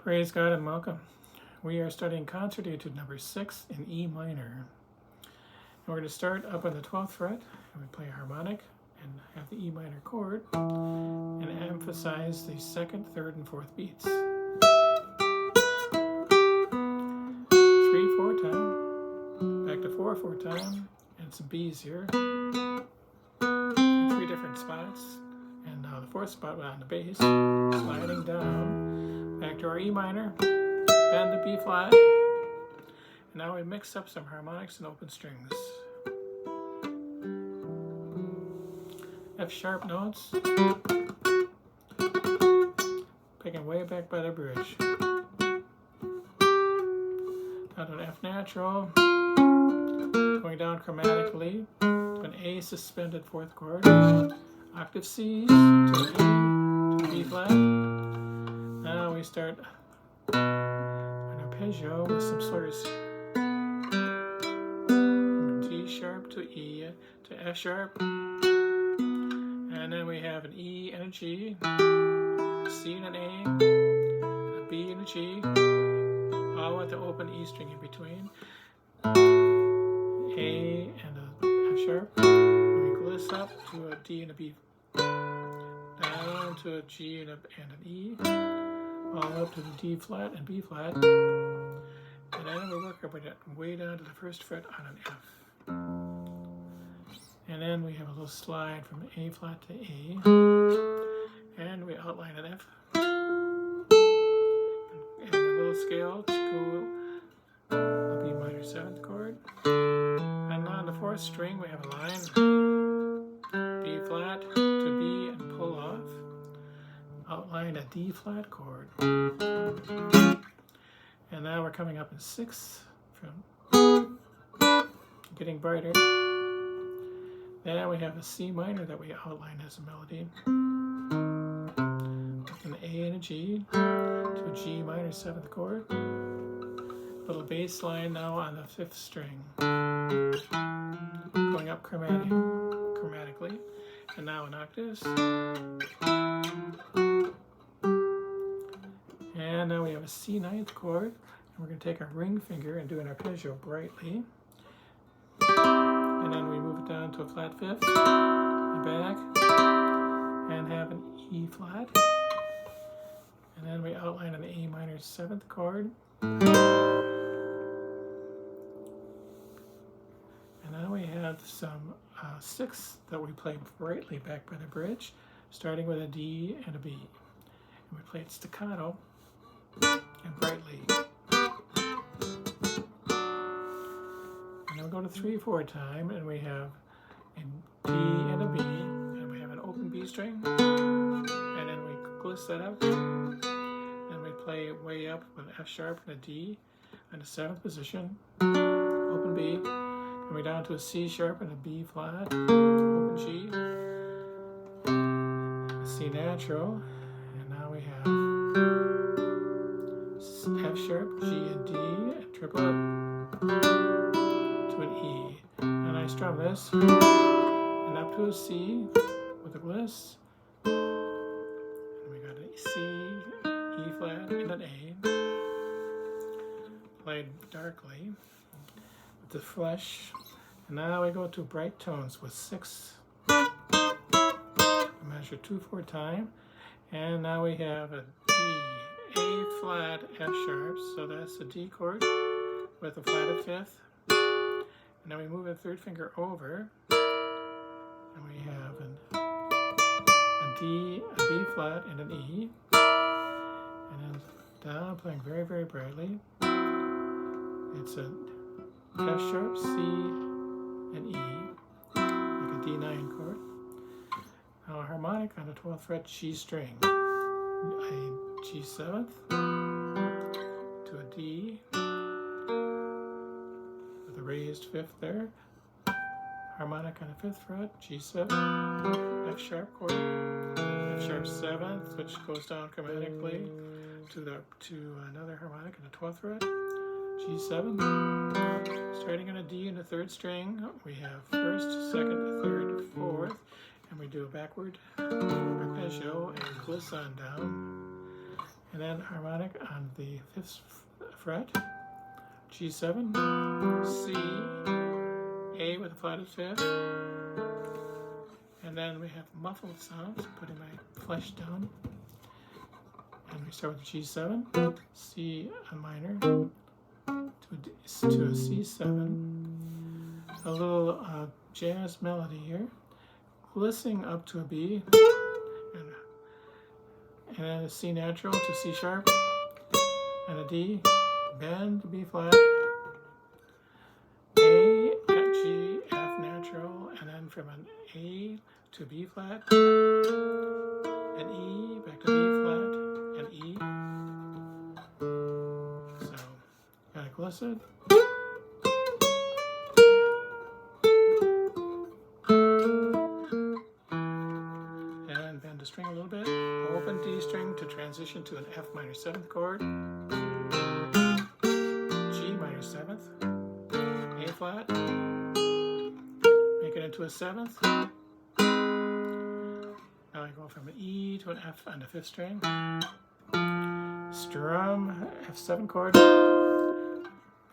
Praise God and welcome. We are studying concert etude number 6 in E minor. And we're going to start up on the 12th fret, and we play a harmonic and have the E minor chord, and emphasize the 2nd, 3rd, and 4th beats. 3/4 time, back to 4/4 time, and some B's here. And 3 different spots, and now the 4th spot on the bass, sliding down, back to our E minor, bend the B flat, and now we mix up some harmonics and open strings. F sharp notes, picking way back by the bridge. Down to an F natural, going down chromatically to an A suspended 4th chord, octave C's to an E, to B flat. Now we start an arpeggio with some slurs. From D sharp to E to F sharp. And then we have an E and a G, a C and an A, a B and a G, all with the open E string in between. A and a F sharp. And we gliss up to a D and a B. Down to a G and an E. All up to the D flat and B flat. And then we work our way down to the 1st fret on an F. And then we have a little slide from A flat to A. And we outline an F. And a little scale to a B minor 7th chord. And on the 4th string we have a line B flat to B and pull off. Outline a D flat chord. And now we're coming up in 6th from getting brighter. Then we have a C minor that we outline as a melody. With an A and a G to a G minor 7th chord. Little bass line now on the 5th string. Going up chromatically. And now in octaves. And now we have a C 9th chord. And we're going to take our ring finger and do an arpeggio brightly. And then we move it down to a flat 5th, and back, and have an E flat. And then we outline an A minor 7th chord. And now we have some 6ths that we play brightly back by the bridge, starting with a D and a B. And we play it staccato and brightly. Go to 3/4 time, and we have a D and a B, and we have an open B string, and then we gliss that up, and we play way up with F sharp and a D in the 7th position, open B, and we down to a C sharp and a B flat, open G, a C natural, and now we have F sharp, G and D, and triplet to an E. And I strum this, and up to a C with a gliss, and we got a C, E flat, and an A, played darkly with the flesh. And now we go to bright tones with 6. Measure 2/4 time, and now we have a D, A flat, F sharp, so that's the D chord with a flat at 5th. And then we move a 3rd finger over, and we have a D, a B flat, and an E. And then down, playing very, very brightly. It's a F sharp, C, and E, like a D9 chord. Now a harmonic on the 12th fret G string, a G7th to a D, the raised 5th there, harmonic on the 5th fret, G7, F sharp chord, F sharp 7th, which goes down chromatically to another harmonic on the 12th fret, G7, starting on a D in the 3rd string, we have 1st, 2nd, 3rd, 4th, and we do a backward arpeggio and gliss on down. And and then harmonic on the 5th fret, G7, C, A with a flatted 5th, and then we have muffled sounds, putting my flesh down, and we start with G7, C a minor, to a C7, a little jazz melody here, glissing up to a B, and then a C natural to C sharp, and a D, bend to B flat, A at G, F natural, and then from an A to B flat, an E, back to B flat, and E. So, kind of glisten. And bend the string a little bit. Open D string to transition to an F minor 7th chord, G minor 7th, A flat, make it into a 7th. Now I go from an E to an F on the 5th string, strum F7 chord,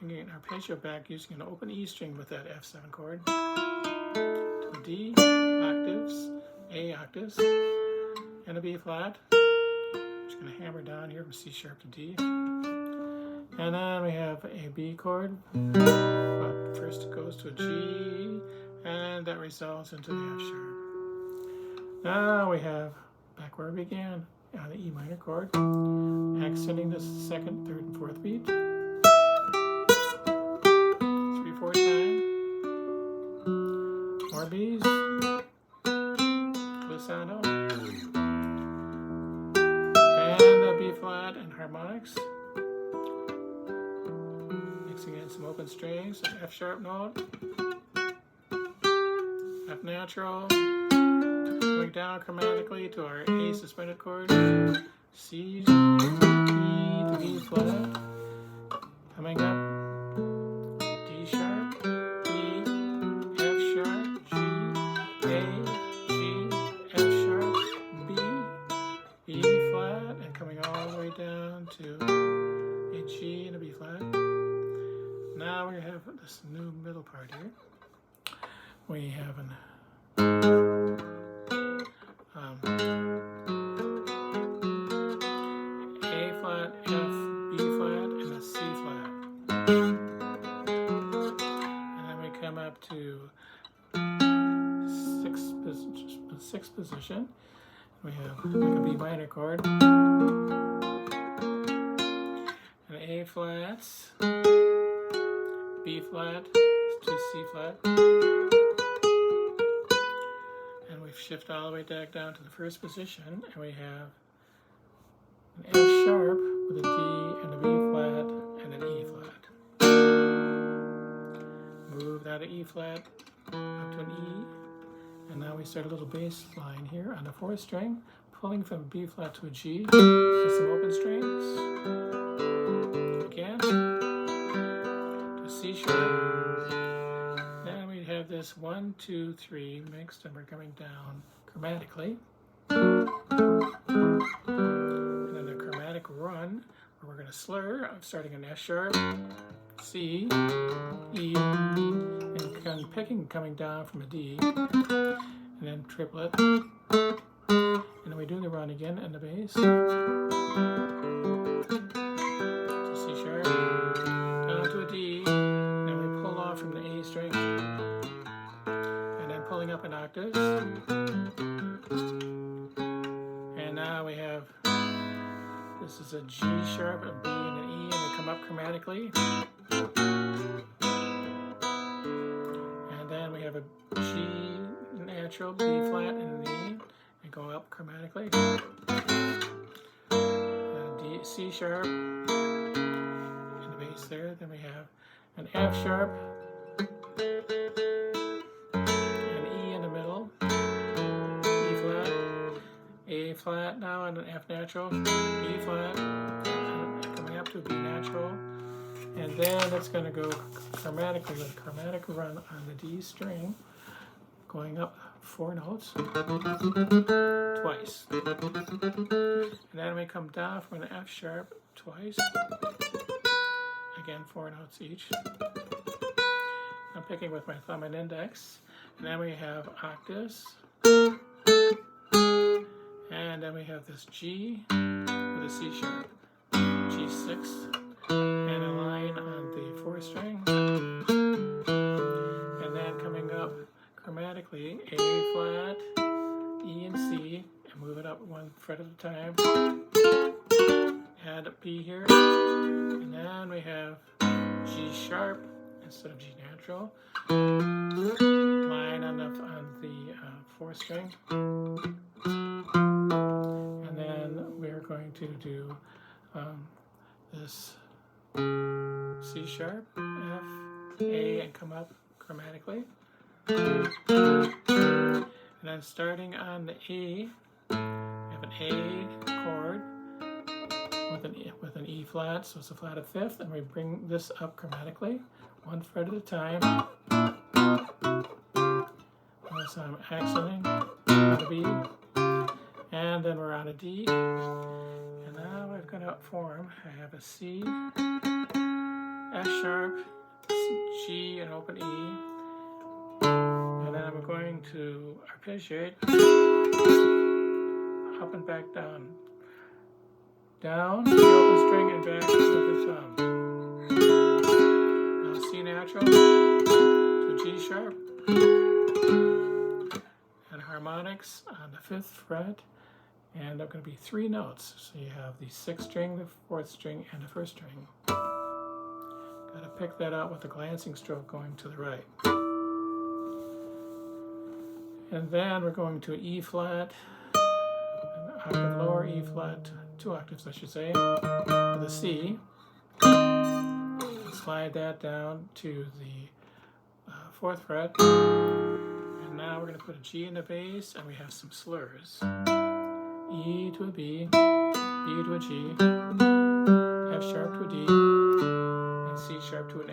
bringing an arpeggio back using an open E string with that F7 chord, to a D, octaves, A octaves, and a B flat. Just going to hammer down here from C sharp to D. And then we have a B chord, but first it goes to a G, and that resolves into the F sharp. Now we have back where we began on the E minor chord, accenting the 2nd, 3rd, and 4th beat. 3/4 time. More B's. Glissando. And a B flat and harmonics. Mixing in some open strings, an F sharp note, F natural. Going down chromatically to our A suspended chord, C, E to B flat, coming up, D sharp, E, F sharp, G, A, G, F sharp, B, E flat, and coming all the way down to a G and a B flat. Now we have this new middle part here. We have an A flat, F, B flat, and a C flat. And then we come up to 6th position. We have like a B minor chord, and A flats, B flat to C flat. Shift all the way back down to the 1st position, and we have an F sharp with a D and a B flat and an E flat. Move that E flat up to an E, and now we start a little bass line here on the 4th string, pulling from B flat to a G with some open strings. Again, to a C sharp. Have this 1, 2, 3 mixed, and we're coming down chromatically. And then a chromatic run where we're going to slur, starting an F sharp, C, E, and picking coming down from a D, and then triplet. And then we do the run again in the bass. To C sharp, down to a D, and we pull off from the A string. Pulling up an octave, and now we have, this is a G sharp, a B, and an E, and they come up chromatically, and then we have a G natural, B flat, and an E, and go up chromatically, and D, C sharp, and the bass there, then we have an F sharp, A flat now and an F natural, B flat, coming up to a B natural, and then it's going to go chromatically with a chromatic run on the D string, going up 4 notes twice. And then we come down from an F sharp twice. Again, 4 notes each. I'm picking with my thumb and index. And then we have octaves. And then we have this G with a C sharp, G6, and a line on the 4th string. And then coming up chromatically, A flat, E and C, and move it up 1 fret at a time. Add a B here, and then we have G sharp instead of G natural. Line on the 4th string. And then we're going to do this C sharp, F, A, and come up chromatically. And then starting on the A, we have an A chord with an E flat, so it's a flat of 5th, and we bring this up chromatically, 1 fret at a time. So I'm accenting on a B, and then we're on a D, and now I've got to form. I have a C, F sharp, G, and open E, and then I'm going to arpeggiate up and back down. Down, the open string, and back with the thumb. Now C natural to G sharp, and harmonics on the 5th fret, and they're going to be 3 notes. So you have the 6th string, the 4th string, and the 1st string. Got to pick that out with a glancing stroke going to the right. And then we're going to E flat, an octave lower, E flat, 2 octaves I should say, with a C. Slide that down to the 4th fret. And now we're going to put a G in the bass, and we have some slurs. E to a B, B to a G, F sharp to a D, and C sharp to an A.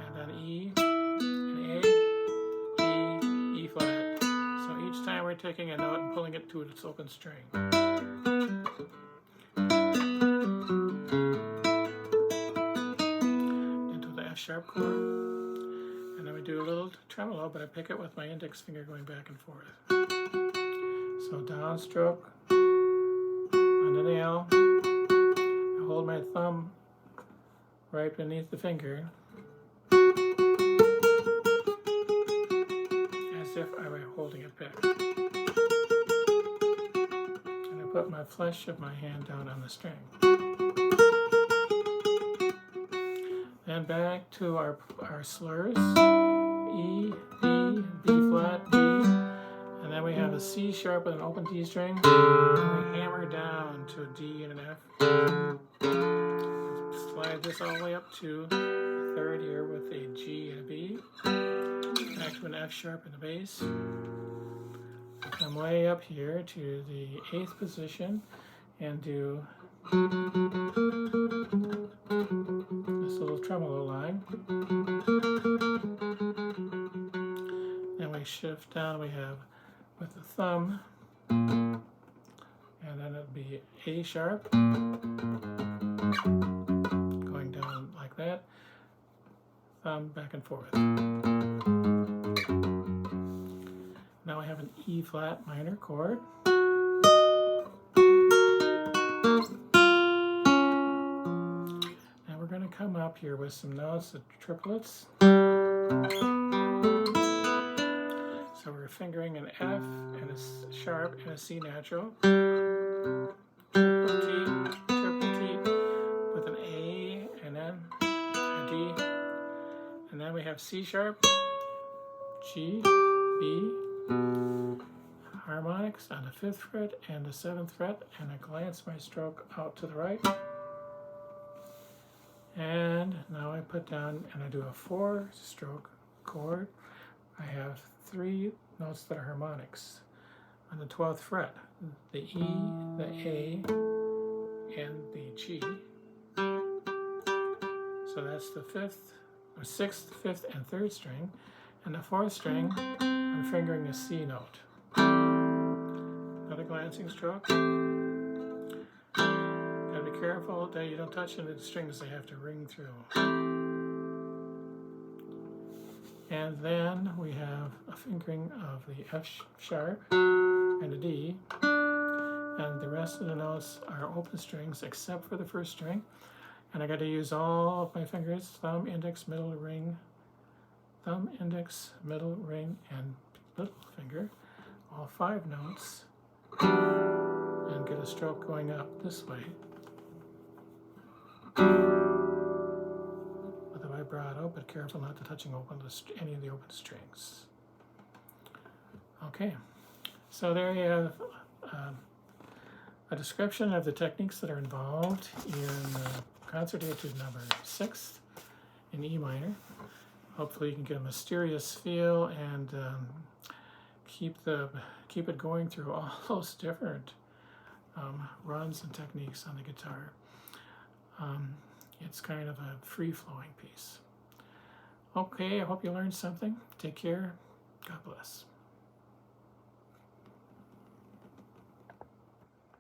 And then E, an A, E, E flat. So each time we're taking a note and pulling it to its open string. Into the F sharp chord. And then we do a little tremolo, but I pick it with my index finger going back and forth. So downstroke on the nail. I hold my thumb right beneath the finger as if I were holding it back. And I put my flesh of my hand down on the string. Then back to our slurs. E, B, B flat, B. And then we have a C sharp with an open D string. And we hammer down to a D and an F. Slide this all the way up to the 3rd here with a G and a B. Back to an F sharp in the bass. Come way up here to the 8th position and do this little tremolo line. Then we shift down, we have with the thumb, and then it'll be A sharp, going down like that, thumb back and forth. Now I have an E flat minor chord. Now we're going to come up here with some notes, the triplets. So we're fingering an F and a sharp and a C natural. Triple T, with an A and then a D. And then we have C sharp, G, B, harmonics on the 5th fret and the 7th fret, and I glance my stroke out to the right. And now I put down and I do a 4-stroke chord. I have 3 notes that are harmonics on the 12th fret, the E, the A, and the G. So that's the 5th, or 6th, 5th, and 3rd string. And the 4th string, I'm fingering a C note. Another glancing stroke. Gotta be careful that you don't touch any of the strings, they have to ring through. And then we have a fingering of the F sharp and a D, and the rest of the notes are open strings except for the first string. And I got to use all of my fingers, thumb, index, middle, ring, thumb, index, middle, ring, and little finger, all 5 notes, and get a stroke going up this way with the vibrato, but careful not to touching any of the open strings. Okay, so there you have a description of the techniques that are involved in Concert Etude number 6 in E minor. Hopefully you can get a mysterious feel and keep it going through all those different runs and techniques on the guitar. It's kind of a free-flowing piece. Okay, I hope you learned something. Take care. God bless.